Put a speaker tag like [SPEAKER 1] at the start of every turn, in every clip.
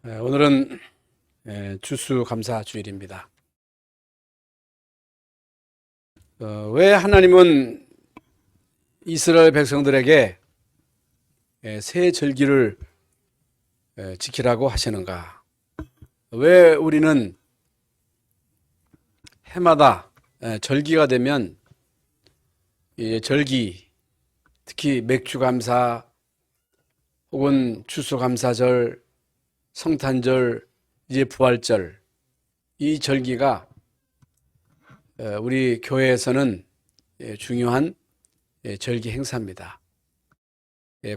[SPEAKER 1] 오늘은 추수감사 주일입니다. 왜 하나님은 이스라엘 백성들에게 새 절기를 지키라고 하시는가? 왜 우리는 해마다 절기가 되면 절기, 특히 맥주감사 혹은 추수감사절, 성탄절, 이제 부활절, 이 절기가 우리 교회에서는 중요한 절기 행사입니다.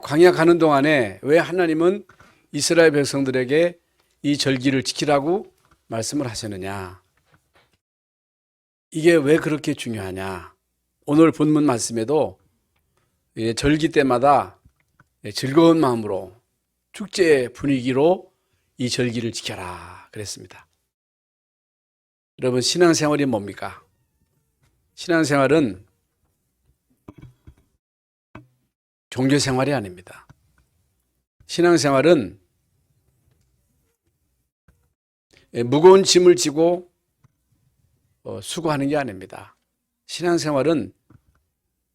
[SPEAKER 1] 광야 가는 동안에 왜 하나님은 이스라엘 백성들에게 이 절기를 지키라고 말씀을 하시느냐? 이게 왜 그렇게 중요하냐? 오늘 본문 말씀에도 절기 때마다 즐거운 마음으로 축제 분위기로 이 절기를 지켜라 그랬습니다. 여러분, 신앙생활이 뭡니까? 신앙생활은 종교생활이 아닙니다. 신앙생활은 무거운 짐을 지고 수고하는 게 아닙니다. 신앙생활은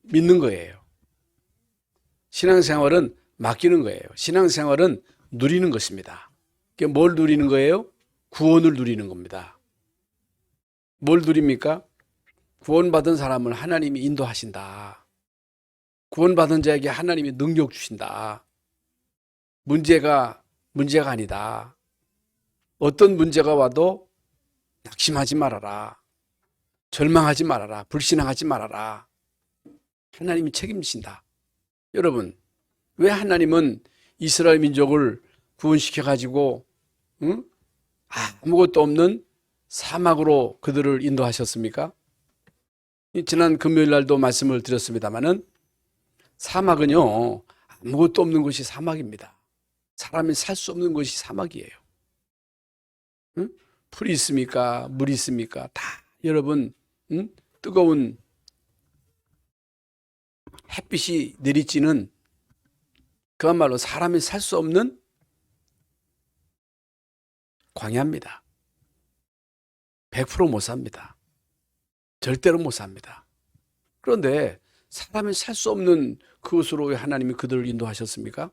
[SPEAKER 1] 믿는 거예요. 신앙생활은 맡기는 거예요. 신앙생활은 누리는 것입니다. 뭘 누리는 거예요? 구원을 누리는 겁니다. 뭘 누립니까? 구원받은 사람을 하나님이 인도하신다. 구원받은 자에게 하나님이 능력 주신다. 문제가 아니다. 어떤 문제가 와도 낙심하지 말아라. 절망하지 말아라. 불신앙하지 말아라. 하나님이 책임지신다. 여러분, 왜 하나님은 이스라엘 민족을 구원시켜가지고 아무것도 없는 사막으로 그들을 인도하셨습니까? 지난 금요일 날도 말씀을 드렸습니다마는 사막은요, 아무것도 없는 곳이 사막입니다. 사람이 살 수 없는 곳이 사막이에요. 풀이 있습니까? 물이 있습니까? 다 여러분 뜨거운 햇빛이 내리쬐는 그야말로 사람이 살 수 없는 광야입니다. 100% 못 삽니다. 절대로 못 삽니다. 그런데 사람이 살 수 없는 그곳으로 왜 하나님이 그들을 인도하셨습니까?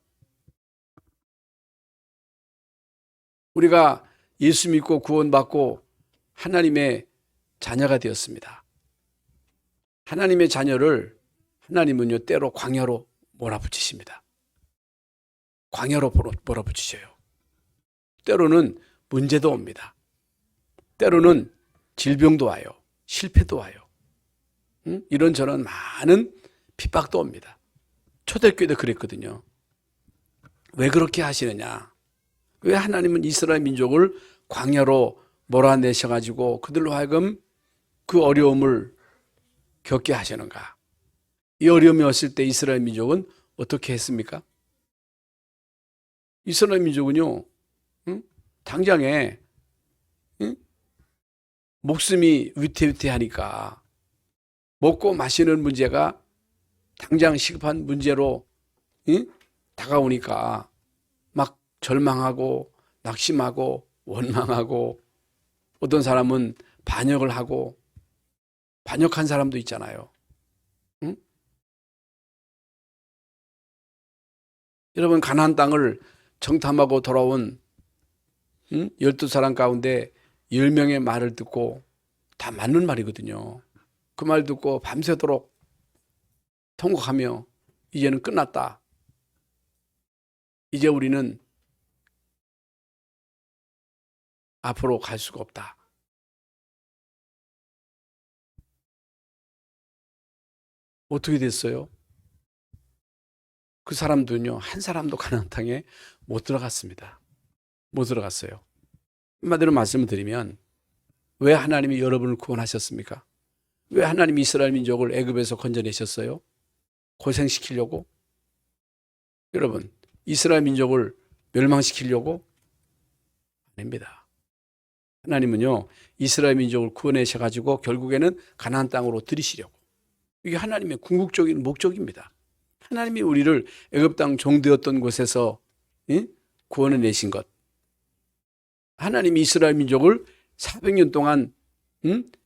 [SPEAKER 1] 우리가 예수 믿고 구원받고 하나님의 자녀가 되었습니다. 하나님의 자녀를 하나님은요, 때로 광야로 몰아붙이십니다. 광야로 몰아붙이셔요. 때로는 문제도 옵니다. 때로는 질병도 와요. 실패도 와요. 이런저런 많은 핍박도 옵니다. 초대교회도 그랬거든요. 왜 그렇게 하시느냐? 왜 하나님은 이스라엘 민족을 광야로 몰아내셔가지고 그들로 하여금 그 어려움을 겪게 하시는가? 이 어려움이 왔을 때 이스라엘 민족은 어떻게 했습니까? 이스라엘 민족은요, 당장에 목숨이 위태위태하니까 먹고 마시는 문제가 당장 시급한 문제로 다가오니까 막 절망하고 낙심하고 원망하고 어떤 사람은 반역을 하고 반역한 사람도 있잖아요. 여러분, 가나안 땅을 정탐하고 돌아온 12사람 가운데 10명의 말을 듣고 다 맞는 말이거든요. 그 말 듣고 밤새도록 통곡하며 이제는 끝났다. 이제 우리는 앞으로 갈 수가 없다. 어떻게 됐어요? 그 사람들은요, 한 사람도 가나안 땅에 못 들어갔습니다. 못 들어갔어요. 한마디로 말씀을 드리면 왜 하나님이 여러분을 구원하셨습니까? 왜 하나님이 이스라엘 민족을 애굽에서 건져내셨어요? 고생시키려고? 여러분, 이스라엘 민족을 멸망시키려고? 아닙니다. 하나님은요, 이스라엘 민족을 구원하셔가지고 결국에는 가나안 땅으로 들이시려고. 이게 하나님의 궁극적인 목적입니다. 하나님이 우리를 애굽 땅 종되었던 곳에서 구원해 내신 것, 하나님이 이스라엘 민족을 400년 동안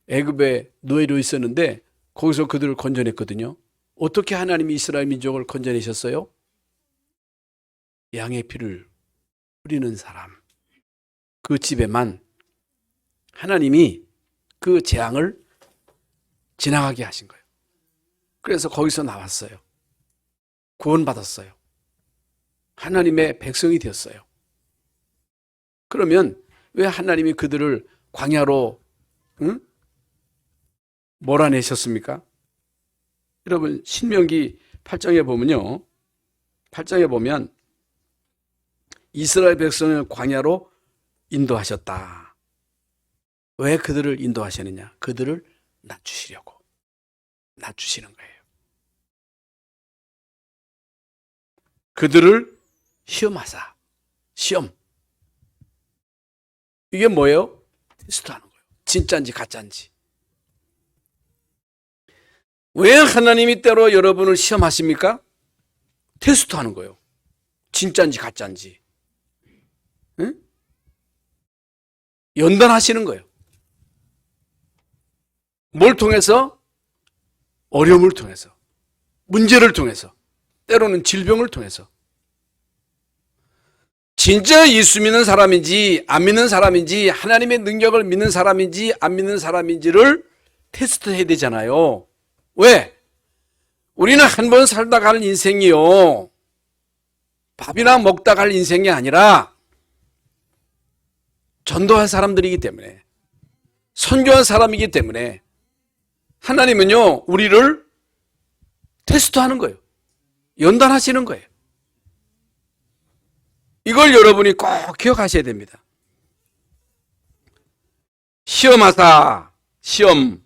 [SPEAKER 1] 애굽의 노예로 있었는데 거기서 그들을 건져냈거든요. 어떻게 하나님이 이스라엘 민족을 건져내셨어요? 양의 피를 뿌리는 사람. 그 집에만 하나님이 그 재앙을 지나가게 하신 거예요. 그래서 거기서 나왔어요. 구원받았어요. 하나님의 백성이 되었어요. 그러면 왜 하나님이 그들을 광야로 몰아내셨습니까? 여러분 신명기 8장에 보면요. 8장에 보면 이스라엘 백성을 광야로 인도하셨다. 왜 그들을 인도하셨느냐? 그들을 낮추시려고. 낮추시는 거예요. 그들을 시험하사. 시험. 이게 뭐예요? 테스트하는 거예요. 진짜인지 가짜인지. 왜 하나님이 때로 여러분을 시험하십니까? 테스트하는 거예요. 진짜인지 가짜인지. 응? 연단하시는 거예요. 뭘 통해서? 어려움을 통해서. 문제를 통해서. 때로는 질병을 통해서. 진짜 예수 믿는 사람인지 안 믿는 사람인지 하나님의 능력을 믿는 사람인지 안 믿는 사람인지를 테스트해야 되잖아요. 왜? 우리는 한 번 살다 갈 인생이요. 밥이나 먹다 갈 인생이 아니라 전도할 사람들이기 때문에 선교한 사람이기 때문에 하나님은요 우리를 테스트하는 거예요. 연단하시는 거예요. 이걸 여러분이 꼭 기억하셔야 됩니다. 시험하사, 시험.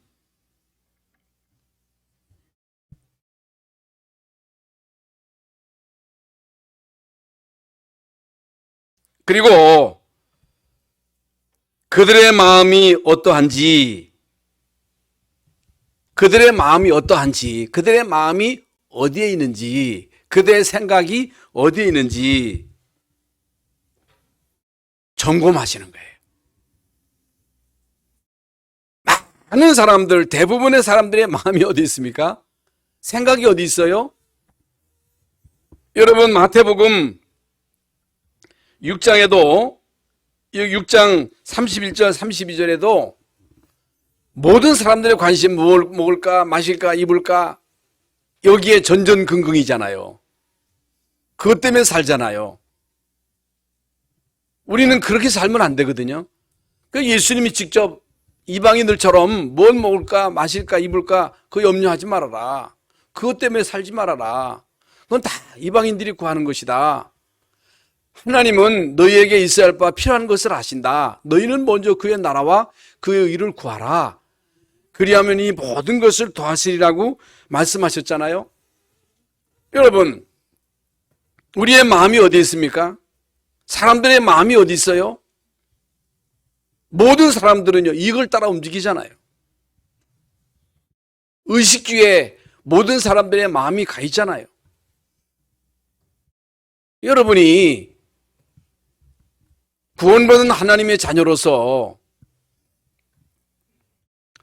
[SPEAKER 1] 그리고 그들의 마음이 어떠한지, 그들의 마음이 어디에 있는지, 그들의 생각이 어디에 있는지 점검하시는 거예요. 많은 사람들, 대부분의 사람들의 마음이 어디 있습니까? 생각이 어디 있어요? 여러분 마태복음 6장에도 6장 31절 32절에도 모든 사람들의 관심 뭘 먹을까 마실까 입을까 여기에 전전긍긍이잖아요. 그것 때문에 살잖아요. 우리는 그렇게 살면 안 되거든요. 그 예수님이 직접 이방인들처럼 뭘 먹을까 마실까 입을까 그거 염려하지 말아라. 그것 때문에 살지 말아라. 그건 다 이방인들이 구하는 것이다. 하나님은 너희에게 있어야 할 바 필요한 것을 아신다. 너희는 먼저 그의 나라와 그의 의를 구하라. 그리하면 이 모든 것을 더하시리라고 말씀하셨잖아요. 여러분 우리의 마음이 어디 있습니까? 사람들의 마음이 어디 있어요? 모든 사람들은요 이걸 따라 움직이잖아요. 의식주에 모든 사람들의 마음이 가 있잖아요. 여러분이 구원받은 하나님의 자녀로서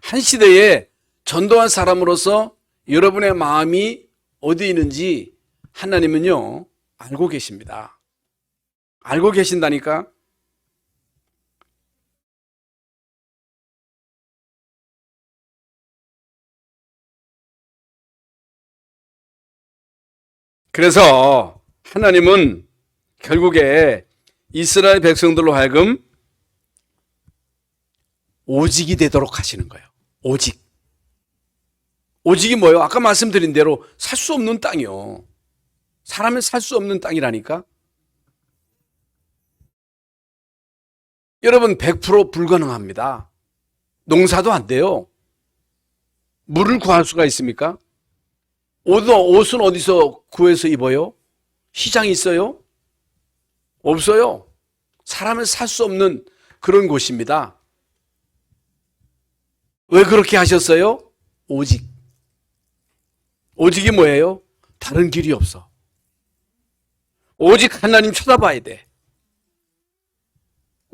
[SPEAKER 1] 한 시대에 전도한 사람으로서 여러분의 마음이 어디 있는지 하나님은요 알고 계십니다. 알고 계신다니까. 그래서 하나님은 결국에 이스라엘 백성들로 하여금 오직이 되도록 하시는 거예요. 오직. 오직이 뭐예요? 아까 말씀드린 대로 살 수 없는 땅이요. 사람이 살 수 없는 땅이라니까. 여러분 100% 불가능합니다. 농사도 안 돼요. 물을 구할 수가 있습니까? 옷은 어디서 구해서 입어요? 시장이 있어요? 없어요. 사람을 살 수 없는 그런 곳입니다. 왜 그렇게 하셨어요? 오직. 오직이 뭐예요? 다른 길이 없어. 오직 하나님 쳐다봐야 돼.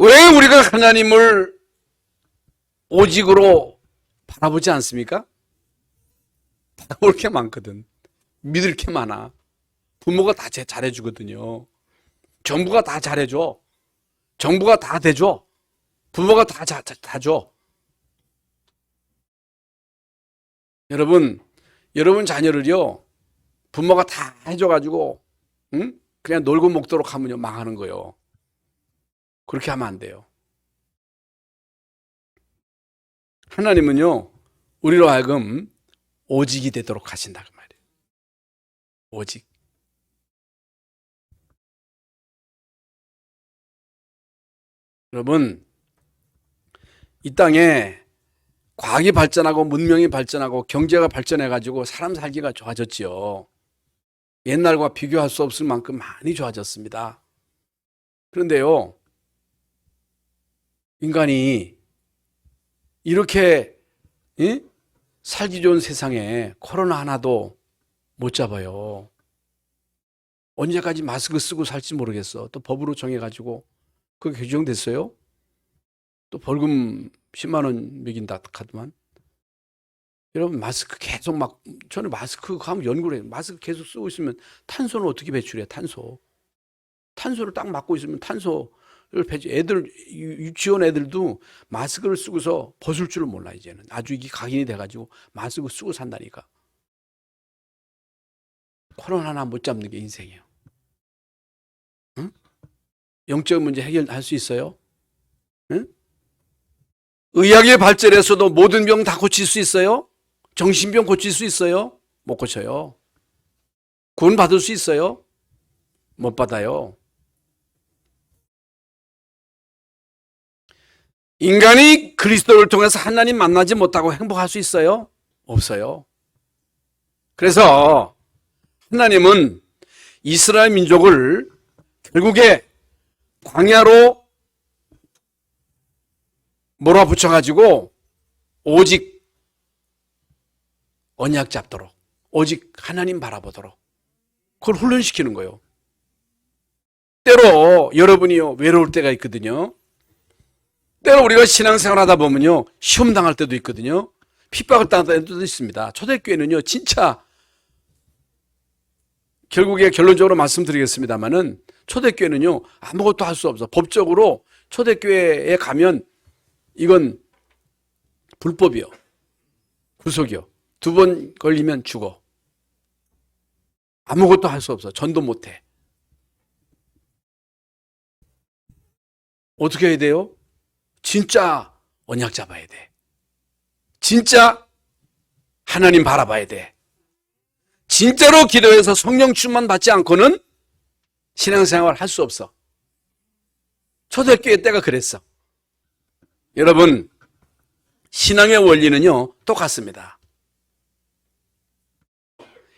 [SPEAKER 1] 왜 우리가 하나님을 오직으로 바라보지 않습니까? 바라볼 게 많거든. 믿을 게 많아. 부모가 다 잘해주거든요. 정부가 다 잘해줘. 정부가 다 대줘. 부모가 다 줘. 여러분 자녀를요, 부모가 다 해줘가지고, 응? 그냥 놀고 먹도록 하면요, 망하는 거예요. 그렇게 하면 안 돼요. 하나님은요, 우리로 하여금 오직이 되도록 하신다, 그 말이에요. 오직. 여러분, 이 땅에 과학이 발전하고 문명이 발전하고 경제가 발전해가지고 사람 살기가 좋아졌지요. 옛날과 비교할 수 없을 만큼 많이 좋아졌습니다. 그런데요, 인간이 이렇게 살기 좋은 세상에 코로나 하나도 못 잡아요. 언제까지 마스크 쓰고 살지 모르겠어. 또 법으로 정해가지고 그게 규정됐어요. 또 벌금 10만 원 매긴다 하더만. 여러분 마스크 계속 저는 마스크 하면 연구를 해요. 마스크 계속 쓰고 있으면 탄소는 어떻게 배출해? 탄소를 딱 맡고 있으면 탄소를 애들 유치원 애들도 마스크를 쓰고서 벗을 줄을 몰라. 이제는 아주 이게 각인이 돼가지고 마스크 쓰고 산다니까. 코로나 하나 못 잡는 게 인생이에요. 응? 영적 문제 해결할 수 있어요? 응? 의학의 발전에서도 모든 병 다 고칠 수 있어요? 정신병 고칠 수 있어요? 못 고쳐요. 구원 받을 수 있어요? 못 받아요. 인간이 그리스도를 통해서 하나님 만나지 못하고 행복할 수 있어요? 없어요. 그래서 하나님은 이스라엘 민족을 결국에 광야로 몰아붙여가지고 오직 언약 잡도록, 오직 하나님 바라보도록 그걸 훈련시키는 거예요. 때로 여러분이요 외로울 때가 있거든요. 때로 우리가 신앙생활 하다 보면요 시험 당할 때도 있거든요. 핍박을 당할 때도 있습니다. 초대교회는요 진짜 결국에 결론적으로 말씀드리겠습니다만은 초대교회는요 아무것도 할 수 없어. 법적으로 초대교회에 가면 이건 불법이요. 구속이요. 2번 걸리면 죽어. 아무것도 할 수 없어. 전도 못해. 어떻게 해야 돼요? 진짜 언약 잡아야 돼. 진짜 하나님 바라봐야 돼. 진짜로 기도해서 성령 충만 받지 않고는 신앙생활 할 수 없어. 초대교회 때가 그랬어. 여러분, 신앙의 원리는요, 똑같습니다.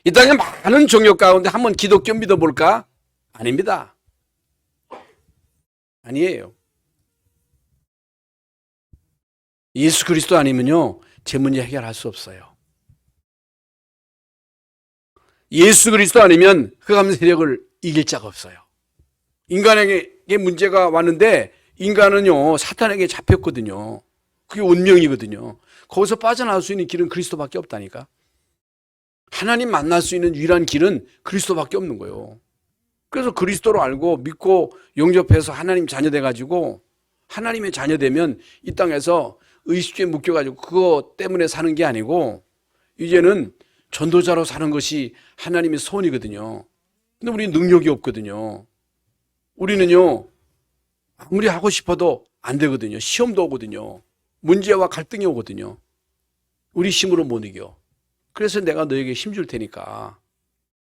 [SPEAKER 1] 이 땅에 많은 종교 가운데 한번 기독교 믿어볼까? 아닙니다. 아니에요. 예수 그리스도 아니면요, 제 문제 해결할 수 없어요. 예수 그리스도 아니면 흑암 세력을 이길 자가 없어요. 인간에게 문제가 왔는데 인간은요 사탄에게 잡혔거든요. 그게 운명이거든요. 거기서 빠져나올 수 있는 길은 그리스도밖에 없다니까. 하나님 만날 수 있는 유일한 길은 그리스도밖에 없는 거예요. 그래서 그리스도로 알고 믿고 영접해서 하나님 자녀 돼가지고 하나님의 자녀 되면 이 땅에서 의식주에 묶여가지고 그거 때문에 사는 게 아니고 이제는 전도자로 사는 것이 하나님의 소원이거든요. 근데 우리는 능력이 없거든요. 우리는요 아무리 하고 싶어도 안 되거든요. 시험도 오거든요. 문제와 갈등이 오거든요. 우리 힘으로 못 이겨. 그래서 내가 너에게 힘 줄 테니까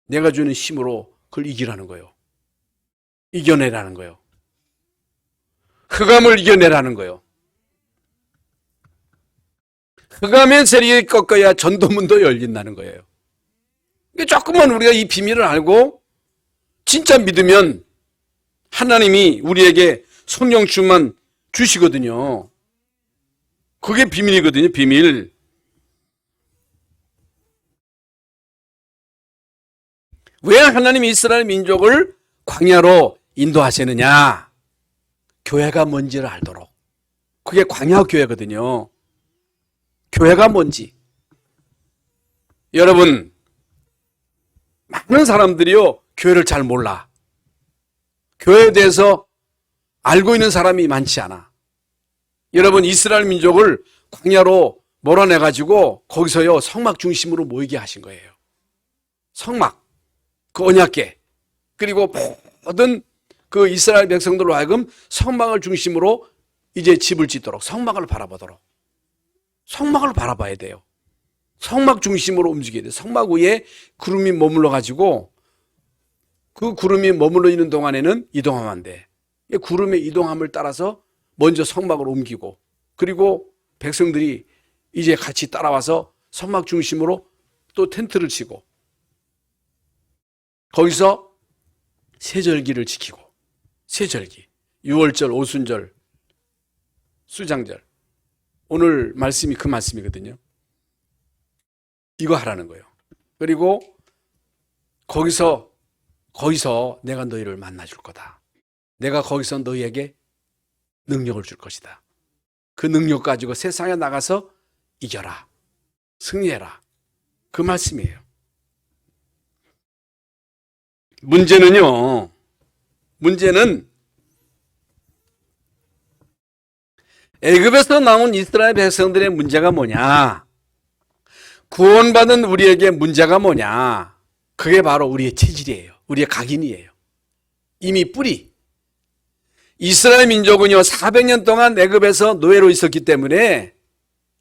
[SPEAKER 1] 내가 주는 힘으로 그걸 이기라는 거예요. 이겨내라는 거예요. 흑암을 이겨내라는 거예요. 흑암의 세력이 꺾어야 전도문도 열린다는 거예요. 조금만 우리가 이 비밀을 알고 진짜 믿으면 하나님이 우리에게 성령 충만 주시거든요. 그게 비밀이거든요. 비밀. 왜 하나님이 이스라엘 민족을 광야로 인도하시느냐? 교회가 뭔지를 알도록. 그게 광야교회거든요. 교회가 뭔지. 여러분, 많은 사람들이요, 교회를 잘 몰라. 교회에 대해서 알고 있는 사람이 많지 않아. 여러분, 이스라엘 민족을 광야로 몰아내가지고 거기서요, 성막 중심으로 모이게 하신 거예요. 성막, 그 언약궤, 그리고 모든 그 이스라엘 백성들로 하여금 성막을 중심으로 이제 집을 짓도록, 성막을 바라보도록. 성막을 바라봐야 돼요. 성막 중심으로 움직여야 돼요. 성막 위에 구름이 머물러 가지고 그 구름이 머물러 있는 동안에는 이동하면 안 돼. 구름의 이동함을 따라서 먼저 성막을 옮기고, 그리고 백성들이 이제 같이 따라와서 성막 중심으로 또 텐트를 치고, 거기서 세절기를 지키고, 세절기, 유월절, 오순절, 수장절, 오늘 말씀이 그 말씀이거든요. 이거 하라는 거예요. 그리고 거기서 내가 너희를 만나줄 거다. 내가 거기서 너희에게 능력을 줄 것이다. 그 능력 가지고 세상에 나가서 이겨라. 승리해라. 그 말씀이에요. 문제는 애굽에서 나온 이스라엘 백성들의 문제가 뭐냐? 구원받은 우리에게 문제가 뭐냐? 그게 바로 우리의 체질이에요. 우리의 각인이에요. 이미 뿌리. 이스라엘 민족은요, 400년 동안 애굽에서 노예로 있었기 때문에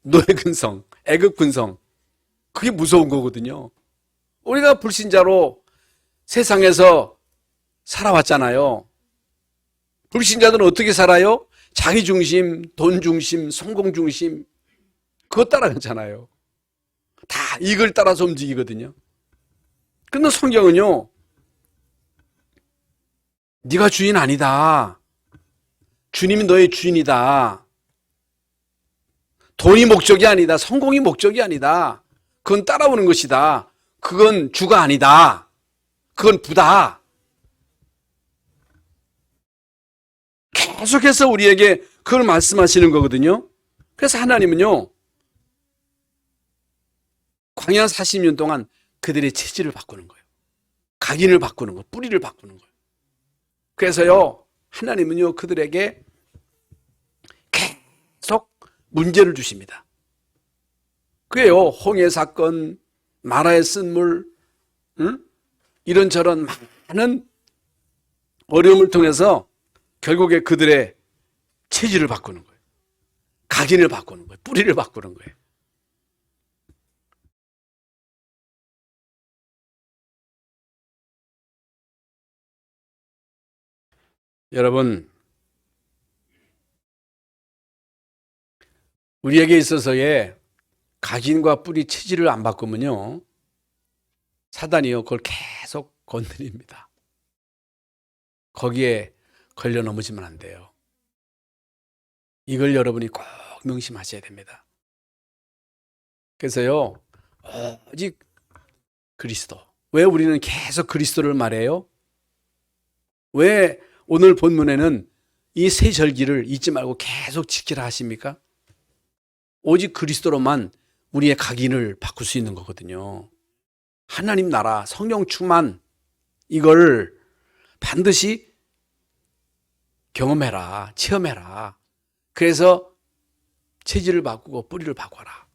[SPEAKER 1] 노예 근성, 애굽 근성, 그게 무서운 거거든요. 우리가 불신자로 세상에서 살아왔잖아요. 불신자들은 어떻게 살아요? 자기 중심, 돈 중심, 성공 중심, 그거 따라가잖아요. 다 이걸 따라서 움직이거든요. 근데 성경은요, 네가 주인 아니다. 주님이 너의 주인이다. 돈이 목적이 아니다. 성공이 목적이 아니다. 그건 따라오는 것이다. 그건 주가 아니다. 그건 부다. 계속해서 우리에게 그걸 말씀하시는 거거든요. 그래서 하나님은요, 광야 40년 동안 그들의 체질을 바꾸는 거예요. 각인을 바꾸는 거예요. 뿌리를 바꾸는 거예요. 그래서요, 하나님은요, 그들에게 계속 문제를 주십니다. 그게요, 홍해 사건, 마라의 쓴물, 이런저런 많은 어려움을 통해서 결국에 그들의 체질을 바꾸는 거예요. 각인을 바꾸는 거예요. 뿌리를 바꾸는 거예요. 여러분, 우리에게 있어서의 각인과 뿌리 체질을 안 바꾸면요, 사단이요, 그걸 계속 건드립니다. 거기에 걸려 넘어지면 안 돼요. 이걸 여러분이 꼭 명심하셔야 됩니다. 그래서요, 오직 그리스도. 왜 우리는 계속 그리스도를 말해요? 왜 오늘 본문에는 이 세 절기를 잊지 말고 계속 지키라 하십니까? 오직 그리스도로만 우리의 각인을 바꿀 수 있는 거거든요. 하나님 나라, 성령 충만, 이걸 반드시 경험해라, 체험해라. 그래서 체질을 바꾸고 뿌리를 바꿔라.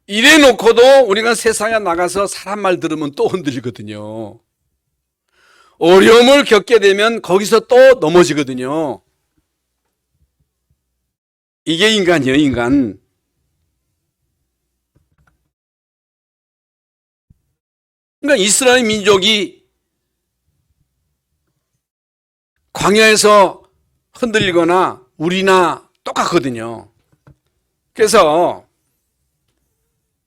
[SPEAKER 1] 이래 놓고도 우리가 세상에 나가서 사람 말 들으면 또 흔들리거든요. 어려움을 겪게 되면 거기서 또 넘어지거든요. 이게 인간이에요, 인간. 그러니까 이스라엘 민족이 광야에서 흔들리거나 우리나 똑같거든요. 그래서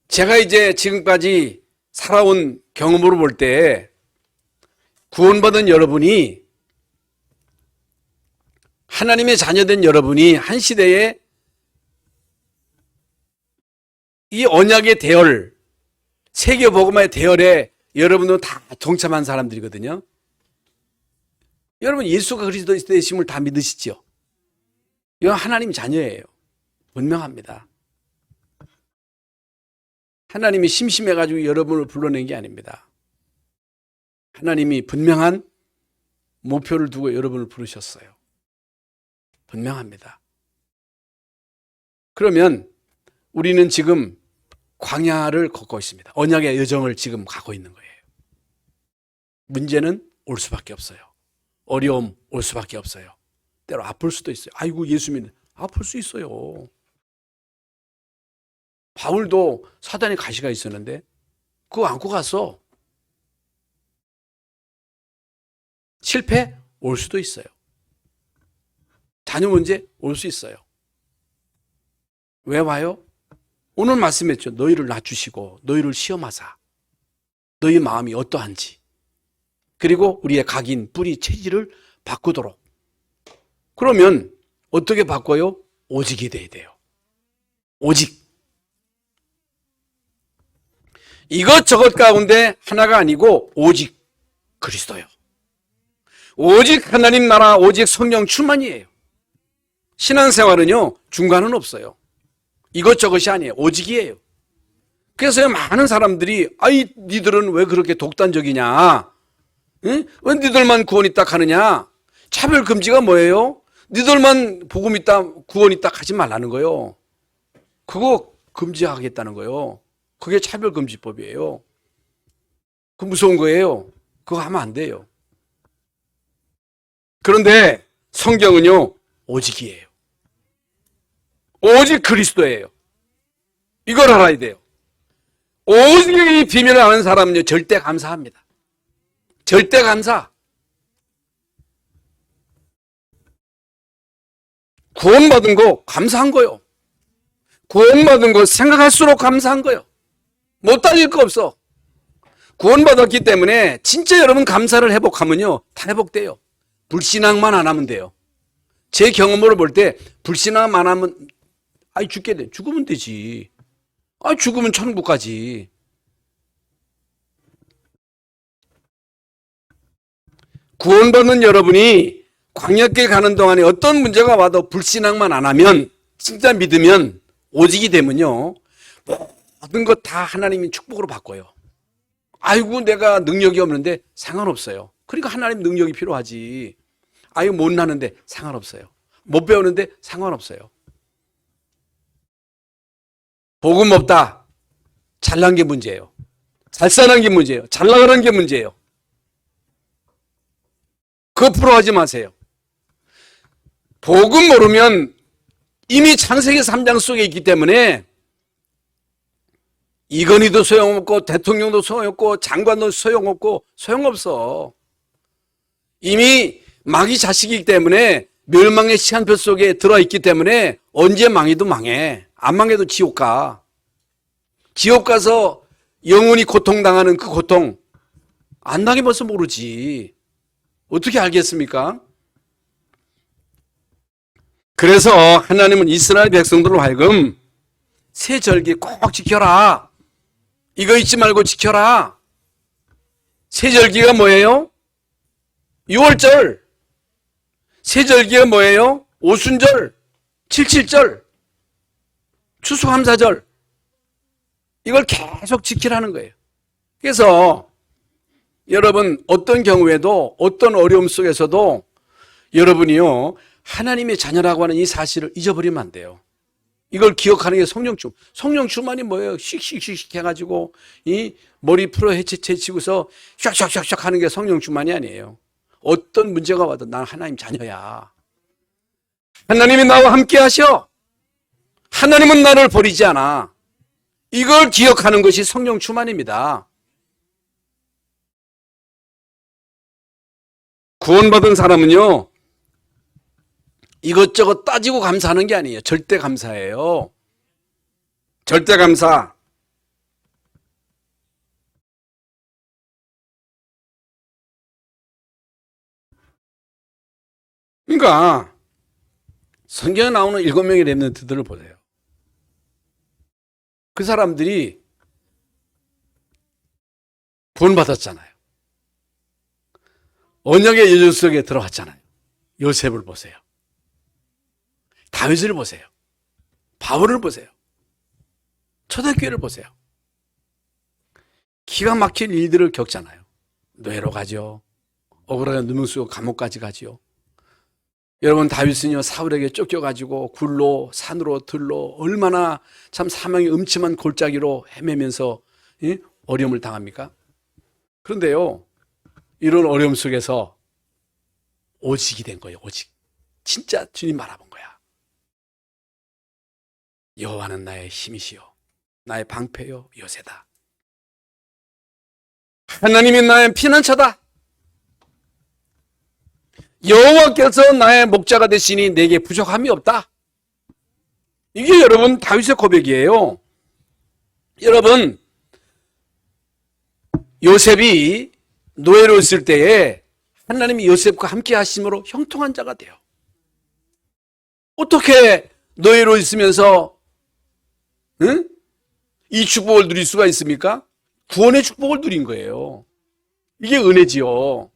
[SPEAKER 1] 제가 이제 지금까지 살아온 경험으로 볼 때 구원받은 여러분이, 하나님의 자녀된 여러분이 한 시대에 이 언약의 대열, 세계복음화의 대열에 여러분도 다 동참한 사람들이거든요. 여러분 예수가 그리스도의 되심을 다 믿으시죠? 이건 하나님 자녀예요. 분명합니다. 하나님이 심심해가지고 여러분을 불러낸 게 아닙니다. 하나님이 분명한 목표를 두고 여러분을 부르셨어요. 분명합니다. 그러면 우리는 지금 광야를 걷고 있습니다. 언약의 여정을 지금 가고 있는 거예요. 문제는 올 수밖에 없어요. 어려움 올 수밖에 없어요. 때로 아플 수도 있어요. 아이고 예수 믿는 아플 수 있어요. 바울도 사단의 가시가 있었는데 그거 안고 갔어. 실패 올 수도 있어요. 자녀 문제 올 수 있어요. 왜 와요? 오늘 말씀했죠. 너희를 낮추시고 너희를 시험하사 너희 마음이 어떠한지 그리고 우리의 각인 뿌리 체질을 바꾸도록. 그러면 어떻게 바꿔요? 오직이 돼야 돼요. 오직. 이것저것 가운데 하나가 아니고 오직 그리스도요. 오직 하나님 나라, 오직 성령 충만이에요. 신앙생활은요, 중간은 없어요. 이것저것이 아니에요. 오직이에요. 그래서 많은 사람들이 아이 니들은 왜 그렇게 독단적이냐? 응? 왜 니들만 구원 있다 하느냐? 차별 금지가 뭐예요? 니들만 복음 있다, 구원 있다 하지 말라는 거예요. 그거 금지하겠다는 거예요. 그게 차별금지법이에요. 그 무서운 거예요. 그거 하면 안 돼요. 그런데 성경은요, 오직이에요. 오직 그리스도예요. 이걸 알아야 돼요. 오직 이 비밀을 아는 사람은요, 절대 감사합니다. 절대 감사. 구원받은 거 감사한 거요. 구원받은 거 생각할수록 감사한 거요. 못 따질 거 없어. 구원받았기 때문에 진짜 여러분 감사를 회복하면요, 다 회복돼요. 불신앙만 안 하면 돼요. 제 경험으로 볼 때 불신앙만 하면 아이 죽게 돼. 죽으면 되지. 아 죽으면 천국 가지. 구원받는 여러분이 광야길 가는 동안에 어떤 문제가 와도 불신앙만 안 하면 진짜 믿으면 오직이 되면요 모든 것 다 하나님이 축복으로 바꿔요. 아이고 내가 능력이 없는데 상관없어요. 그러니까 하나님 능력이 필요하지. 아이고 못나는데 상관없어요. 못 배우는데 상관없어요. 복음 없다. 잘난 게 문제예요. 잘 사는 게 문제예요. 잘 나가는 게 문제예요. 그거 풀어하지 마세요. 복음 모르면 이미 창세기 3장 속에 있기 때문에 이건희도 소용없고 대통령도 소용없고 장관도 소용없고 소용없어. 이미 마귀 자식이기 때문에 멸망의 시한표 속에 들어있기 때문에 언제 망해도 망해. 안 망해도 지옥 가. 지옥 가서 영원히 고통당하는 그 고통 안 당해봐서 모르지. 어떻게 알겠습니까? 그래서 하나님은 이스라엘 백성들로 하여금 새 절기 꼭 지켜라. 이거 잊지 말고 지켜라. 새 절기가 뭐예요? 6월절. 새 절기가 뭐예요? 오순절, 77절, 추수감사절. 이걸 계속 지키라는 거예요. 그래서 여러분 어떤 경우에도 어떤 어려움 속에서도 여러분이요 하나님의 자녀라고 하는 이 사실을 잊어버리면 안 돼요. 이걸 기억하는 게 성령충. 성령충만이 뭐예요? 씩씩씩 해가지고 이 머리 풀어 헤치고서 샥샥샥샥 하는 게 성령충만이 아니에요. 어떤 문제가 와도 난 하나님 자녀야. 하나님이 나와 함께 하셔. 하나님은 나를 버리지 않아. 이걸 기억하는 것이 성령충만입니다. 구원받은 사람은요 이것저것 따지고 감사하는 게 아니에요. 절대 감사예요. 절대 감사. 그러니까 성경에 나오는 7명의 렘넌트들을 보세요. 그 사람들이 구원받았잖아요. 언약의 여정 속에 들어갔잖아요. 요셉을 보세요. 다윗을 보세요. 바울을 보세요. 초대교회를 보세요. 기가 막힌 일들을 겪잖아요. 노예로 가죠. 억울하게 누명 쓰고 감옥까지 가죠. 여러분, 다윗은요, 사울에게 쫓겨가지고 굴로 산으로 들로 얼마나 참 사망의 음침한 골짜기로 헤매면서 어려움을 당합니까? 그런데요, 이런 어려움 속에서 오직이 된 거예요. 오직. 진짜 주님 바라본 거야. 여호와는 나의 힘이시요 나의 방패요 요새다. 하나님이 나의 피난처다. 여호와께서 나의 목자가 되시니 내게 부족함이 없다. 이게 여러분 다윗의 고백이에요. 여러분, 요셉이 노예로 있을 때에 하나님이 요셉과 함께 하심으로 형통한 자가 돼요. 어떻게 노예로 있으면서 이 축복을 누릴 수가 있습니까? 구원의 축복을 누린 거예요. 이게 은혜지요.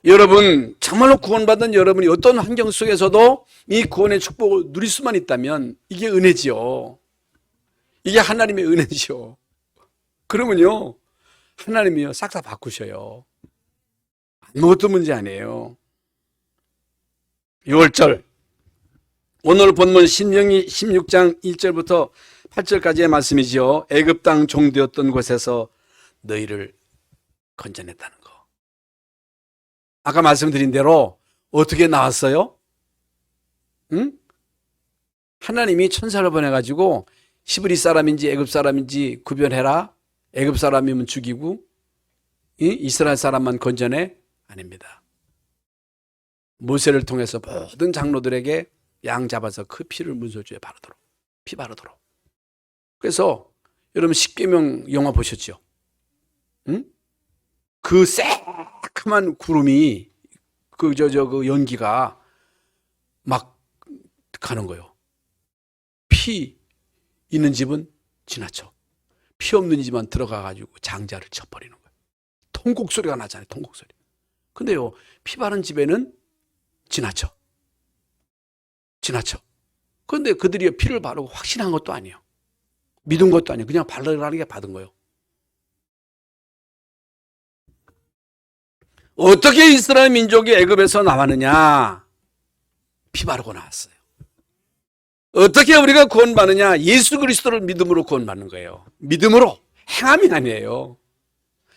[SPEAKER 1] 여러분, 정말로 구원받은 여러분이 어떤 환경 속에서도 이 구원의 축복을 누릴 수만 있다면 이게 은혜지요. 이게 하나님의 은혜지요. 그러면요, 하나님이요 싹 다 바꾸셔요. 아무것도 문제 아니에요. 6절, 오늘 본문 신명기 16장 1절부터 8절까지의 말씀이지요. 애굽 땅 종되었던 곳에서 너희를 건져냈다는 거. 아까 말씀드린 대로 어떻게 나왔어요? 하나님이 천사를 보내가지고 히브리 사람인지 애굽 사람인지 구별해라. 애굽 사람이면 죽이고 이스라엘 사람만 건져내? 아닙니다. 모세를 통해서 모든 장로들에게 양 잡아서 그 피를 문설주에 바르도록, 피 바르도록. 그래서 여러분 십계명 영화 보셨죠? 그 새카만 구름이 그 연기가 막 가는 거예요. 피 있는 집은 지나쳐. 피 없는 집만 들어가가지고 장자를 쳐버리는 거예요. 통곡 소리가 나잖아요. 통곡 소리. 근데요, 피 바른 집에는 지나쳐. 그런데 그들이 피를 바르고 확신한 것도 아니에요. 믿은 것도 아니에요. 그냥 바르라는 게 받은 거예요. 어떻게 이스라엘 민족이 애굽에서 나왔느냐? 피 바르고 나왔어요. 어떻게 우리가 구원받느냐? 예수 그리스도를 믿음으로 구원받는 거예요. 믿음으로. 행함이 아니에요.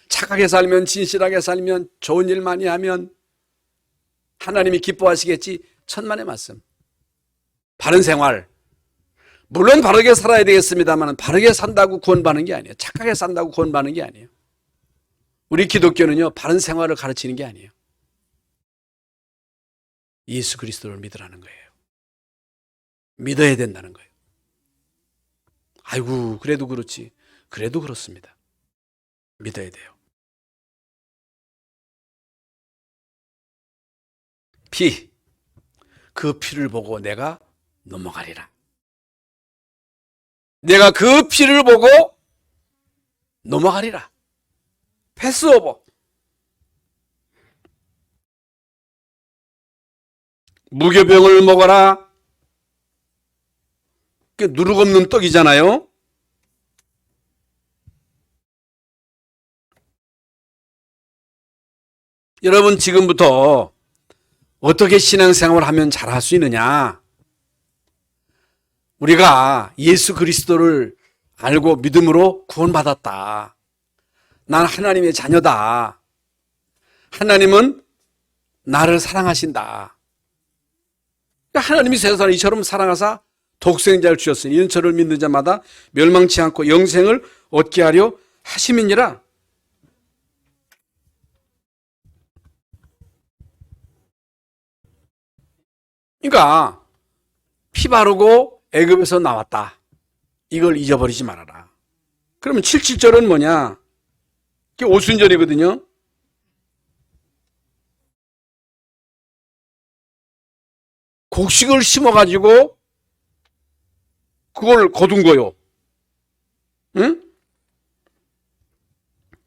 [SPEAKER 1] 착하게 살면, 진실하게 살면, 좋은 일 많이 하면 하나님이 기뻐하시겠지. 천만의 말씀. 바른 생활. 물론 바르게 살아야 되겠습니다만 바르게 산다고 구원받는 게 아니에요. 착하게 산다고 구원받는 게 아니에요. 우리 기독교는요, 바른 생활을 가르치는 게 아니에요. 예수 그리스도를 믿으라는 거예요. 믿어야 된다는 거예요. 아이고, 그래도 그렇지. 그래도 그렇습니다. 믿어야 돼요. 피, 그 피를 보고 내가 넘어가리라. 내가 그 피를 보고 넘어가리라. 패스오버. 무교병을 먹어라. 누룩 없는 떡이잖아요. 여러분, 지금부터 어떻게 신앙생활을 하면 잘할 수 있느냐? 우리가 예수 그리스도를 알고 믿음으로 구원받았다. 난 하나님의 자녀다. 하나님은 나를 사랑하신다. 하나님이 세상을 이처럼 사랑하사 독생자를 주셨으니 이는 저를 믿는 자마다 멸망치 않고 영생을 얻게 하려 하심이니라. 그러니까 피 바르고 애굽에서 나왔다. 이걸 잊어버리지 말아라. 그러면 77절은 뭐냐? 그게 오순절이거든요. 곡식을 심어가지고 그걸 거둔 거요. 응?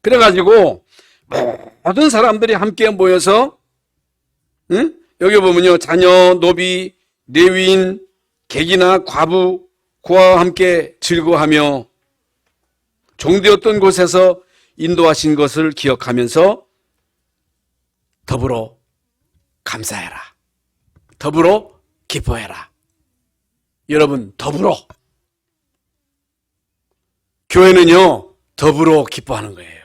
[SPEAKER 1] 그래가지고 모든 사람들이 함께 모여서, 응? 여기 보면요, 자녀, 노비, 레위인, 객이나 과부, 고아와 함께 즐거워하며 종되었던 곳에서 인도하신 것을 기억하면서 더불어 감사해라. 더불어 기뻐해라. 여러분, 더불어. 교회는요, 더불어 기뻐하는 거예요.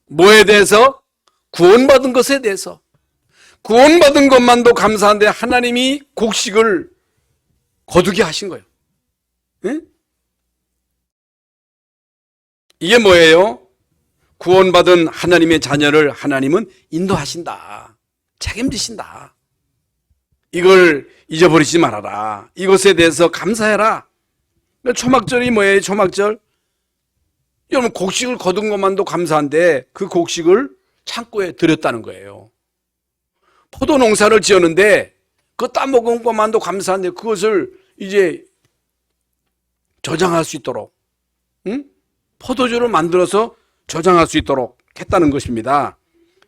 [SPEAKER 1] 뭐에 대해서? 구원받은 것에 대해서. 구원받은 것만도 감사한데 하나님이 곡식을 거두게 하신 거예요. 응? 이게 뭐예요? 구원받은 하나님의 자녀를 하나님은 인도하신다. 책임지신다. 이걸 잊어버리지 말아라. 이것에 대해서 감사해라. 초막절이 뭐예요? 초막절? 여러분, 곡식을 거둔 것만도 감사한데 그 곡식을 창고에 들였다는 거예요. 포도 농사를 지었는데 그 따먹은 것만도 감사한데 그것을 이제 저장할 수 있도록, 응? 포도주를 만들어서 저장할 수 있도록 했다는 것입니다.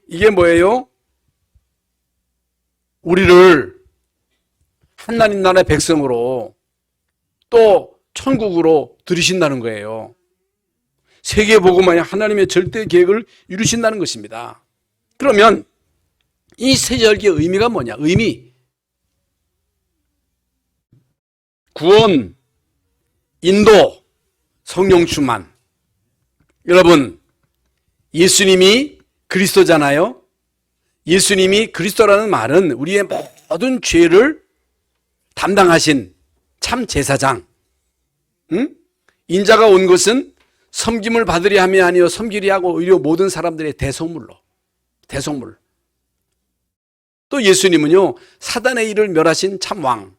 [SPEAKER 1] 이게 뭐예요? 우리를 하나님 나라의 백성으로 또 천국으로 들이신다는 거예요. 세계복음화의 하나님의 절대 계획을 이루신다는 것입니다. 그러면 이 세절기의 의미가 뭐냐? 의미. 구원, 인도, 성령 충만. 여러분, 예수님이 그리스도잖아요. 예수님이 그리스도라는 말은 우리의 모든 죄를 담당하신 참 제사장. 응? 인자가 온 것은 섬김을 받으려 함이 아니요 섬기려 하고 오히려 모든 사람들의 대속물로. 대속물. 또 예수님은요, 사단의 일을 멸하신 참 왕.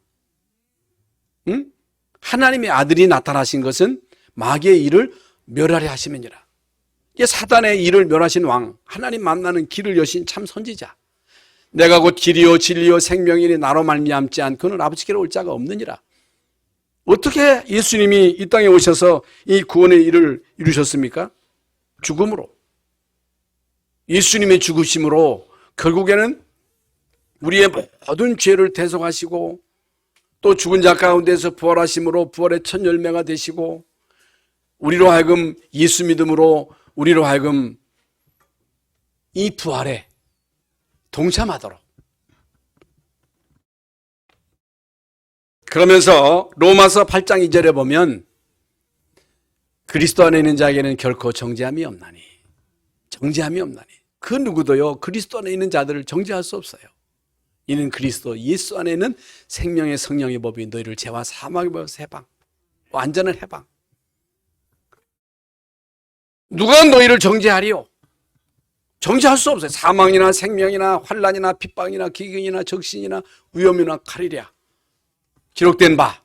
[SPEAKER 1] 응? 하나님의 아들이 나타나신 것은 마귀의 일을 멸하려 하시면이라. 이게 사단의 일을 멸하신 왕, 하나님 만나는 길을 여신 참 선지자. 내가 곧 길이요 진리요 생명이니 나로 말미암지 않고는 아버지께로 올 자가 없느니라. 어떻게 예수님이 이 땅에 오셔서 이 구원의 일을 이루셨습니까? 죽음으로. 예수님의 죽으심으로 결국에는 우리의 모든 죄를 대속하시고 또 죽은 자 가운데서 부활하심으로 부활의 첫 열매가 되시고 우리로 하여금 예수 믿음으로 우리로 하여금 이 부활에 동참하도록. 그러면서 로마서 8장 2절에 보면 그리스도 안에 있는 자에게는 결코 정죄함이 없나니. 정죄함이 없나니. 그 누구도요, 그리스도 안에 있는 자들을 정죄할 수 없어요. 이는 그리스도 예수 안에 있는 생명의 성령의 법이 너희를 죄와 사망의 법에서 해방. 완전한 해방. 누가 너희를 정죄하리요? 정죄할 수 없어요. 사망이나 생명이나 환난이나 핍박이나 기근이나 적신이나 위험이나 칼이랴. 기록된 바.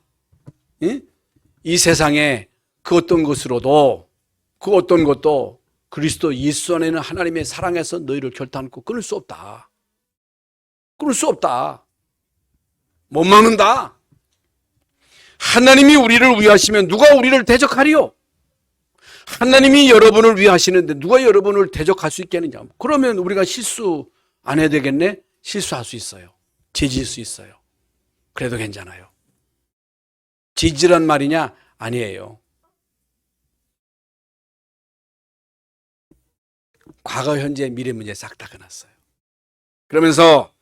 [SPEAKER 1] 이 세상에 그 어떤 것으로도 그 어떤 것도 그리스도 예수 안에 있는 하나님의 사랑에서 너희를 결단코 끊을 수 없다. 끊을 수 없다. 못 막는다. 하나님이 우리를 위하시면 누가 우리를 대적하리요? 하나님이 여러분을 위하시는데 누가 여러분을 대적할 수 있겠느냐? 그러면 우리가 실수 안 해야 되겠네? 실수할 수 있어요. 죄질 수 있어요. 그래도 괜찮아요. 죄질한 말이냐? 아니에요. 과거, 현재, 미래 문제 싹 다 끝났어요. 그러면서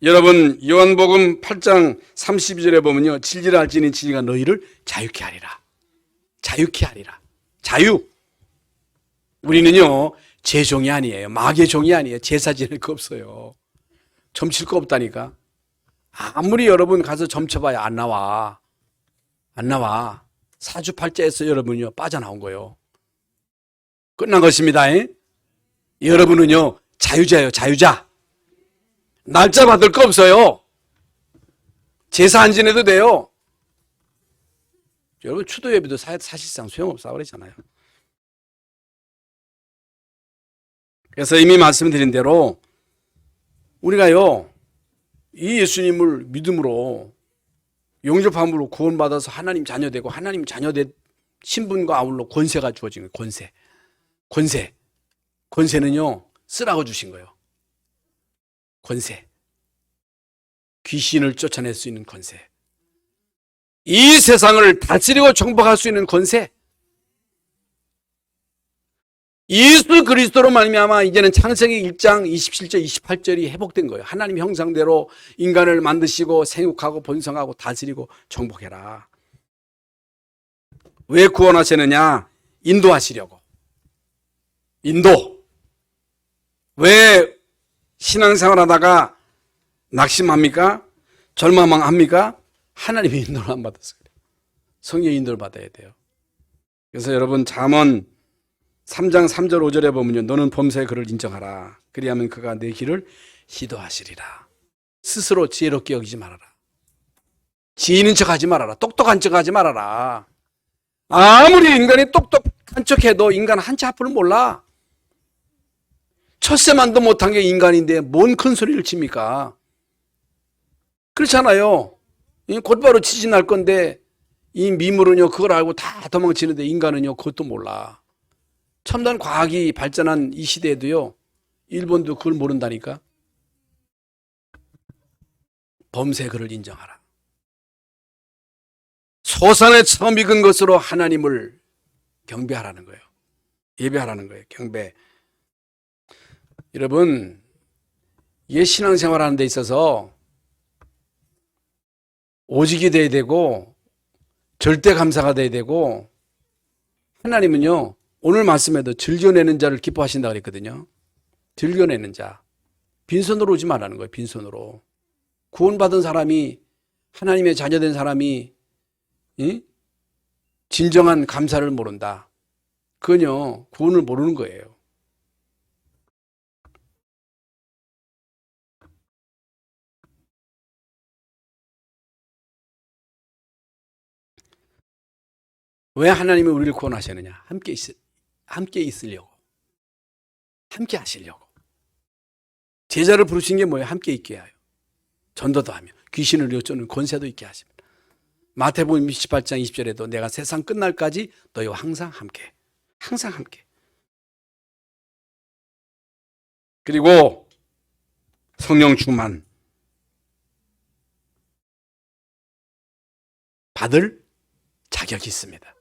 [SPEAKER 1] 여러분 요한복음 8장 32절에 보면요, 질질할지니 진리가 너희를 자유케 하리라. 자유케 하리라. 자유. 우리는요 제종이 아니에요. 마귀의 종이 아니에요. 제사 지낼 거 없어요. 점칠 거 없다니까. 아무리 여러분 가서 점쳐봐야 안 나와. 안 나와. 사주팔자에서 여러분요 빠져나온 거예요. 끝난 것입니다. 여러분은요 자유자예요. 자유자. 날짜 받을 거 없어요. 제사 안 지내도 돼요. 여러분 추도 예배도 사실상 소용없다고 그러잖아요. 그래서 이미 말씀드린 대로 우리가요 이 예수님을 믿음으로 용접함으로 구원받아서 하나님 자녀되고 하나님 자녀된 신분과 아울러 권세가 주어진 거예요. 권세. 권세. 권세는요, 쓰라고 주신 거예요. 권세. 귀신을 쫓아낼 수 있는 권세. 이 세상을 다스리고 정복할 수 있는 권세. 예수 그리스도로 말미암아 이제는 창세기 1장 27절 28절이 회복된 거예요. 하나님 형상대로 인간을 만드시고 생육하고 번성하고 다스리고 정복해라. 왜 구원하시느냐? 인도하시려고. 인도. 왜 신앙생활 하다가 낙심합니까? 절망합니까? 하나님의 인도를 안 받아서 그래요. 성령의 인도를 받아야 돼요. 그래서 여러분 잠언 3장 3절 5절에 보면요. 너는 범사의 그를 인정하라. 그리하면 그가 내 길을 시도하시리라. 스스로 지혜롭게 여기지 말아라. 지혜인 척하지 말아라. 똑똑한 척하지 말아라. 아무리 인간이 똑똑한 척해도 인간은 한치 앞을 몰라. 첫세만도 못한 게 인간인데 뭔 큰 소리를 칩니까? 그렇잖아요. 곧바로 지진날 건데 이 미물은요 그걸 알고 다 도망치는데 인간은요 그것도 몰라. 첨단 과학이 발전한 이 시대에도요 일본도 그걸 모른다니까. 범사의 그를 인정하라. 소산에 처음 익은 것으로 하나님을 경배하라는 거예요. 예배하라는 거예요. 경배. 여러분 이게 신앙생활하는 데 있어서 오직이 돼야 되고 절대 감사가 돼야 되고 하나님은요 오늘 말씀에도 즐겨내는 자를 기뻐하신다 그랬거든요. 즐겨내는 자. 빈손으로 오지 말라는 거예요. 빈손으로. 구원받은 사람이 하나님의 자녀된 사람이 진정한 감사를 모른다. 그건요 구원을 모르는 거예요. 왜 하나님이 우리를 구원하셨느냐? 함께 있으려고. 함께 하시려고. 제자를 부르신 게 뭐예요? 함께 있게 하여. 전도도 하며 귀신을 여쫓는 권세도 있게 하십니다. 마태복음 28장 20절에도 내가 세상 끝날까지 너희와 항상 함께. 항상 함께. 그리고 성령 충만 받을 자격이 있습니다.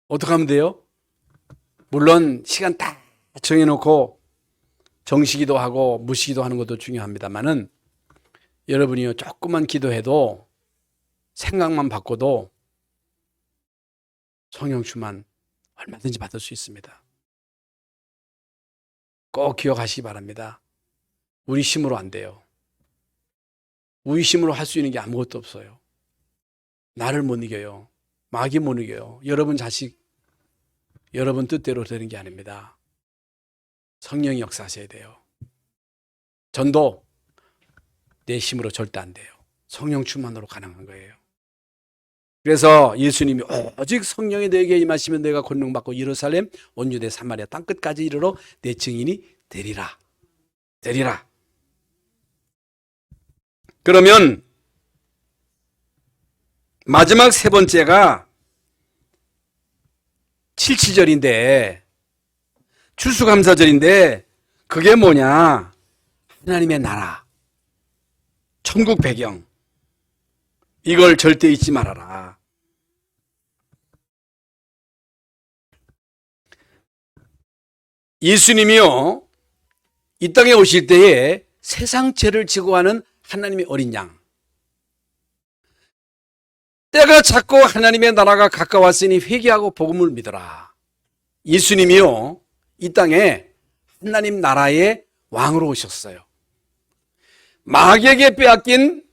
[SPEAKER 1] 어떻게 하면 돼요? 물론 시간 딱 정해놓고 정시기도 하고 무시기도 하는 것도 중요합니다만은 여러분이요 조금만 기도해도 생각만 바꿔도 성령 충만 얼마든지 받을 수 있습니다. 꼭 기억하시기 바랍니다. 우리 힘으로 안 돼요. 우리 힘으로 할 수 있는 게 아무것도 없어요. 나를 못 이겨요. 마귀 못 이겨요. 여러분 자식 여러분 뜻대로 되는 게 아닙니다. 성령이 역사하셔야 돼요. 전도 내 힘으로 절대 안 돼요. 성령 충만으로 가능한 거예요. 그래서 예수님이 오직 성령이 내게 임하시면 내가 권능받고 예루살렘 온 유대 사마리아 땅끝까지 이르러 내 증인이 되리라. 되리라. 그러면 마지막 세 번째가 77절인데 추수감사절인데 그게 뭐냐? 하나님의 나라, 천국 배경. 이걸 절대 잊지 말아라. 예수님이요 이 땅에 오실 때에 세상 죄를 지고 가는 하나님의 어린 양. 때가 찼고 하나님의 나라가 가까웠으니 회개하고 복음을 믿어라. 예수님이요 이 땅에 하나님 나라의 왕으로 오셨어요. 마귀에게 빼앗긴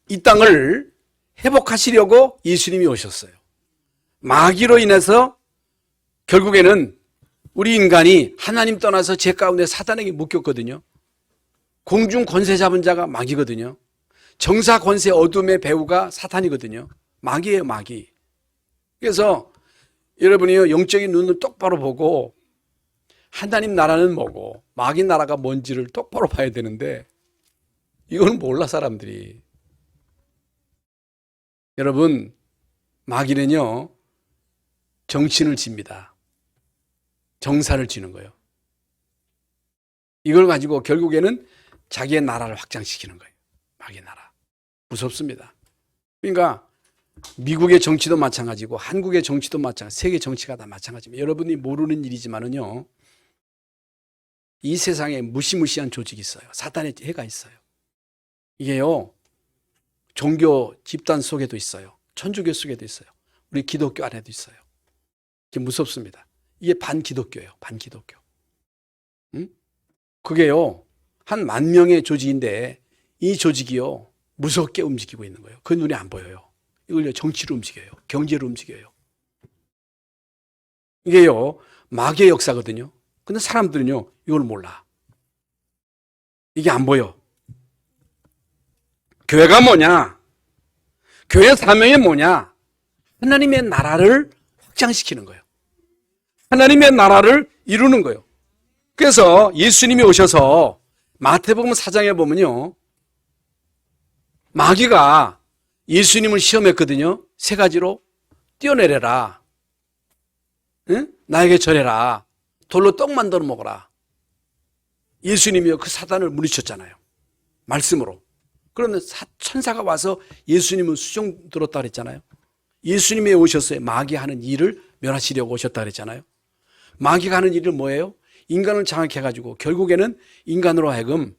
[SPEAKER 1] 이 땅을 회복하시려고 예수님이 오셨어요. 마귀로 인해서 결국에는 우리 인간이 하나님 떠나서 죄 가운데 사단에게 묶였거든요. 공중 권세 잡은 자가 마귀거든요. 정사 권세 어둠의 배후가 사탄이거든요. 마귀예요, 마귀. 그래서 여러분이요 영적인 눈을 똑바로 보고 하나님 나라는 뭐고 마귀 나라가 뭔지를 똑바로 봐야 되는데 이건 몰라 사람들이. 여러분 마귀는요 정신을 집니다. 정사를 지는 거예요. 이걸 가지고 결국에는 자기의 나라를 확장시키는 거예요. 자기의 나라. 무섭습니다. 그러니까 미국의 정치도 마찬가지고 한국의 정치도 마찬가지고 세계 정치가 다 마찬가지입니다. 여러분이 모르는 일이지만은요. 이 세상에 무시무시한 조직이 있어요. 사탄의 해가 있어요. 이게요. 종교 집단 속에도 있어요. 천주교 속에도 있어요. 우리 기독교 안에도 있어요. 이게 무섭습니다. 이게 반기독교예요. 반기독교. 응? 그게요. 한 10,000명의 조직인데 이 조직이요. 무섭게 움직이고 있는 거예요. 그 눈에 안 보여요. 이걸요. 정치로 움직여요. 경제로 움직여요. 이게요. 마귀의 역사거든요. 근데 사람들은요. 이걸 몰라. 이게 안 보여. 교회가 뭐냐? 교회 사명이 뭐냐? 하나님의 나라를 확장시키는 거예요. 하나님의 나라를 이루는 거예요. 그래서 예수님이 오셔서 마태복음 4장에 보면요. 마귀가 예수님을 시험했거든요. 3가지로 뛰어내려라. 응? 나에게 절해라. 돌로 떡 만들어 먹어라. 예수님이요. 그 사단을 물리쳤잖아요. 말씀으로. 그러면 천사가 와서 예수님은 수종 들었다 그랬잖아요. 예수님이 오셨어요. 마귀 하는 일을 멸하시려고 오셨다 그랬잖아요. 마귀가 하는 일은 뭐예요? 인간을 장악해가지고 결국에는 인간으로 하여금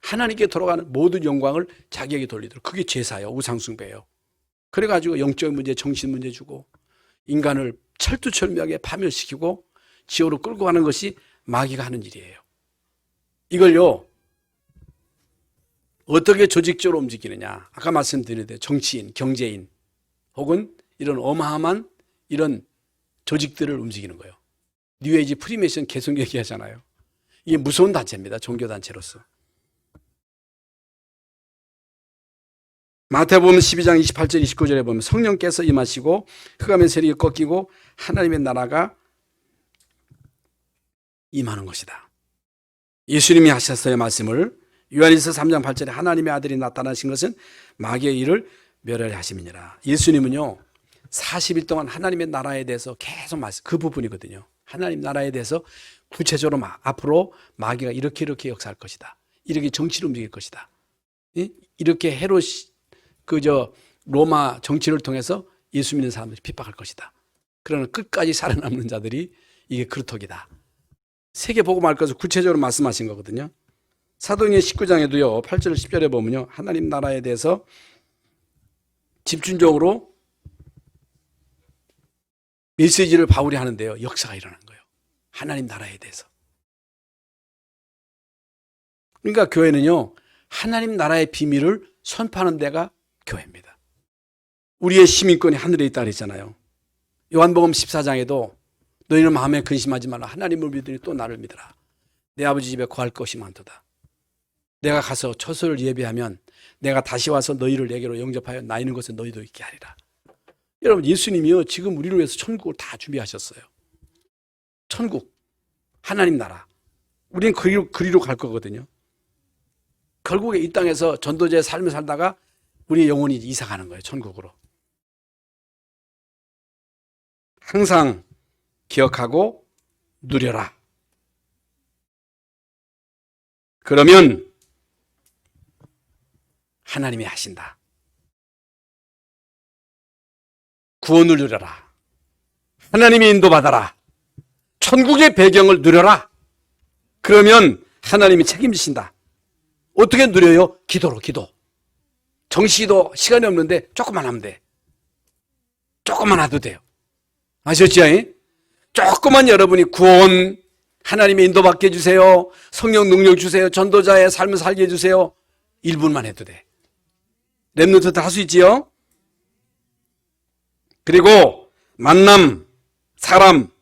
[SPEAKER 1] 하나님께 돌아가는 모든 영광을 자기에게 돌리도록. 그게 제사예요. 우상숭배예요. 그래가지고 영적 문제, 정신 문제 주고 인간을 철두철미하게 파멸시키고 지옥으로 끌고 가는 것이 마귀가 하는 일이에요. 이걸요. 어떻게 조직적으로 움직이느냐. 아까 말씀드렸는데 정치인, 경제인 혹은 이런 어마어마한 이런 조직들을 움직이는 거예요. 뉴에이지 프리메이션 계속 얘기하잖아요. 이게 무서운 단체입니다. 종교단체로서. 마태복음 12장 28절 29절에 보면 성령께서 임하시고 흑암의 세력이 꺾이고 하나님의 나라가 임하는 것이다. 예수님이 하셨어요. 말씀을. 요한일서 3장 8절에 하나님의 아들이 나타나신 것은 마귀의 일을 멸하려 하심이니라. 예수님은요. 40일 동안 하나님의 나라에 대해서 계속 말씀, 그 부분이거든요. 하나님 나라에 대해서 구체적으로 앞으로 마귀가 이렇게 역사할 것이다. 이렇게 정치를 움직일 것이다. 이렇게 헤롯 로마 정치를 통해서 예수 믿는 사람들이 핍박할 것이다. 그러나 끝까지 살아남는 자들이 이게 그루터기다. 세계보고 말 것을 구체적으로 말씀하신 거거든요. 사도행전 19장에도요. 8절 10절에 보면요. 하나님 나라에 대해서 집중적으로 메시지를 바울이 하는데요. 역사가 일어나는 거예요. 하나님 나라에 대해서. 그러니까 교회는요. 하나님 나라의 비밀을 선포하는 데가 교회입니다. 우리의 시민권이 하늘에 있다 그랬잖아요. 요한복음 14장에도 너희는 마음에 근심하지 말라. 하나님을 믿으니 또 나를 믿으라. 내 아버지 집에 거할 것이 많도다. 내가 가서 처소를 예비하면 내가 다시 와서 너희를 내게로 영접하여 나 있는 곳에 너희도 있게 하리라. 여러분 예수님이요. 지금 우리를 위해서 천국을 다 준비하셨어요. 천국. 하나님 나라. 우리는 그리로 갈 거거든요. 결국에 이 땅에서 전도자의 삶을 살다가 우리의 영혼이 이사가는 거예요. 천국으로. 항상 기억하고 누려라. 그러면 하나님이 하신다. 구원을 누려라. 하나님의 인도받아라. 천국의 배경을 누려라. 그러면 하나님이 책임지신다. 어떻게 누려요? 기도로, 기도. 정시도 시간이 없는데 조금만 하면 돼. 조금만 해도 돼요. 아셨죠? 조금만 여러분이 구원, 하나님의 인도받게 해주세요. 성령 능력 주세요. 전도자의 삶을 살게 해주세요. 1분만 해도 돼. 랩노트 다 할 수 있지요? 그리고 만남, 사람,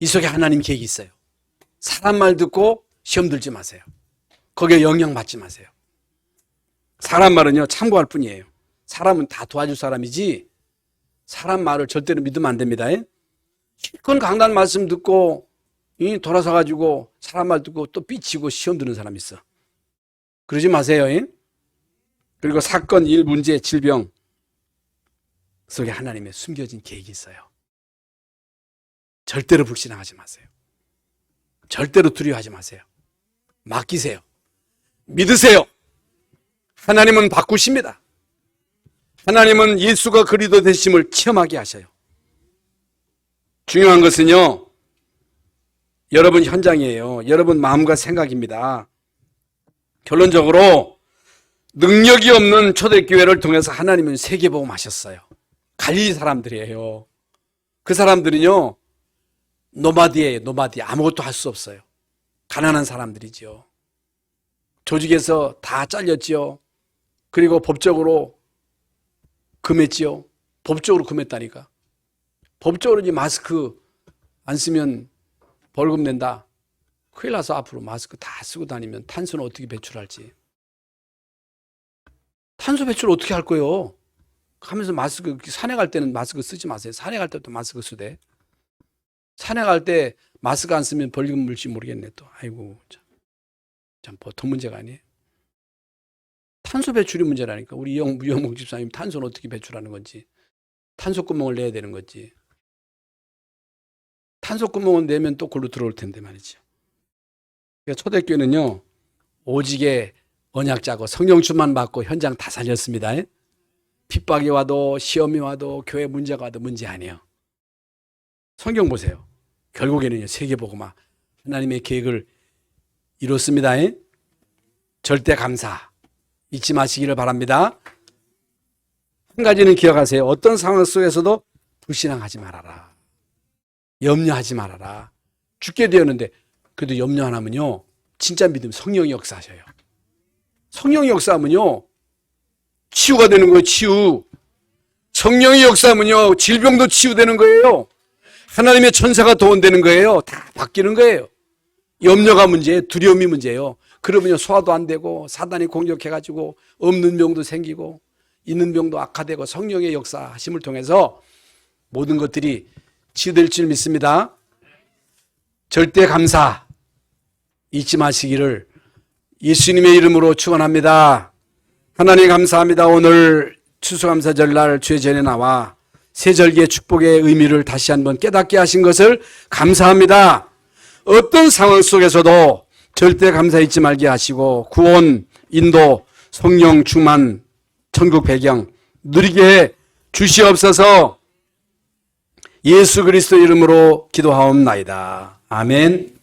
[SPEAKER 1] 이 속에 하나님 계획이 있어요. 사람 말 듣고 시험 들지 마세요. 거기에 영향 받지 마세요. 사람 말은요 참고할 뿐이에요. 사람은 다 도와줄 사람이지 사람 말을 절대로 믿으면 안 됩니다. 실컷 강단 말씀 듣고 돌아서 가지고 사람 말 듣고 또 삐치고 시험 드는 사람 있어. 그러지 마세요. 그리고 사건, 일, 문제, 질병 속에 하나님의 숨겨진 계획이 있어요. 절대로 불신앙하지 마세요. 절대로 두려워하지 마세요. 맡기세요. 믿으세요. 하나님은 바꾸십니다. 하나님은 예수가 그리스도 되심을 체험하게 하셔요. 중요한 것은요, 여러분 현장이에요. 여러분 마음과 생각입니다. 결론적으로 능력이 없는 초대교회를 통해서 하나님은 세계복음 하셨어요. 갈릴리 사람들이에요. 그 사람들은요, 노마디예요. 노마디. 아무것도 할 수 없어요. 가난한 사람들이죠. 조직에서 다 잘렸지요. 그리고 법적으로 금했지요. 법적으로 금했다니까. 법적으로 이제 마스크 안 쓰면 벌금 낸다. 큰일 나서 앞으로 마스크 다 쓰고 다니면 탄소는 어떻게 배출할지. 탄소 배출 어떻게 할 거예요? 하면서 마스크, 산에 갈 때는 마스크 쓰지 마세요. 산에 갈 때도 마스크 쓰되. 산에 갈 때 마스크 안 쓰면 벌금 물지 모르겠네 또. 아이고, 참 보통 문제가 아니에요. 탄소 배출이 문제라니까. 우리 유영목 집사님 탄소는 어떻게 배출하는 건지, 탄소 구멍을 내야 되는 건지. 탄소 구멍을 내면 또 골로 들어올 텐데 말이죠. 그러니까 초대교회는요, 오직의 언약자고 성령충만 받고 현장 다 살렸습니다. 핍박이 와도 시험이 와도 교회 문제가 와도 문제 아니에요. 성경 보세요. 결국에는요, 세계복음화 하나님의 계획을 이뤘습니다. 절대 감사 잊지 마시기를 바랍니다. 한 가지는 기억하세요. 어떤 상황 속에서도 불신앙하지 말아라. 염려하지 말아라. 죽게 되었는데 그래도 염려 안 하면요, 진짜 믿음 성령이 역사하셔요. 성령이 역사하면요, 치유가 되는 거예요. 치유. 성령이 역사하면요, 질병도 치유되는 거예요. 하나님의 천사가 도원되는 거예요. 다 바뀌는 거예요. 염려가 문제예요. 두려움이 문제예요. 그러면요, 소화도 안 되고 사단이 공격해가지고 없는 병도 생기고 있는 병도 악화되고 성령의 역사하심을 통해서 모든 것들이 치유될 줄 믿습니다. 절대 감사 잊지 마시기를 예수님의 이름으로 축원합니다. 하나님 감사합니다. 오늘 추수감사절날 주의 전에 나와 세절기의 축복의 의미를 다시 한번 깨닫게 하신 것을 감사합니다. 어떤 상황 속에서도 절대 감사 잊지 말게 하시고 구원, 인도, 성령 충만, 천국 배경 누리게 해 주시옵소서. 예수 그리스도 이름으로 기도하옵나이다. 아멘.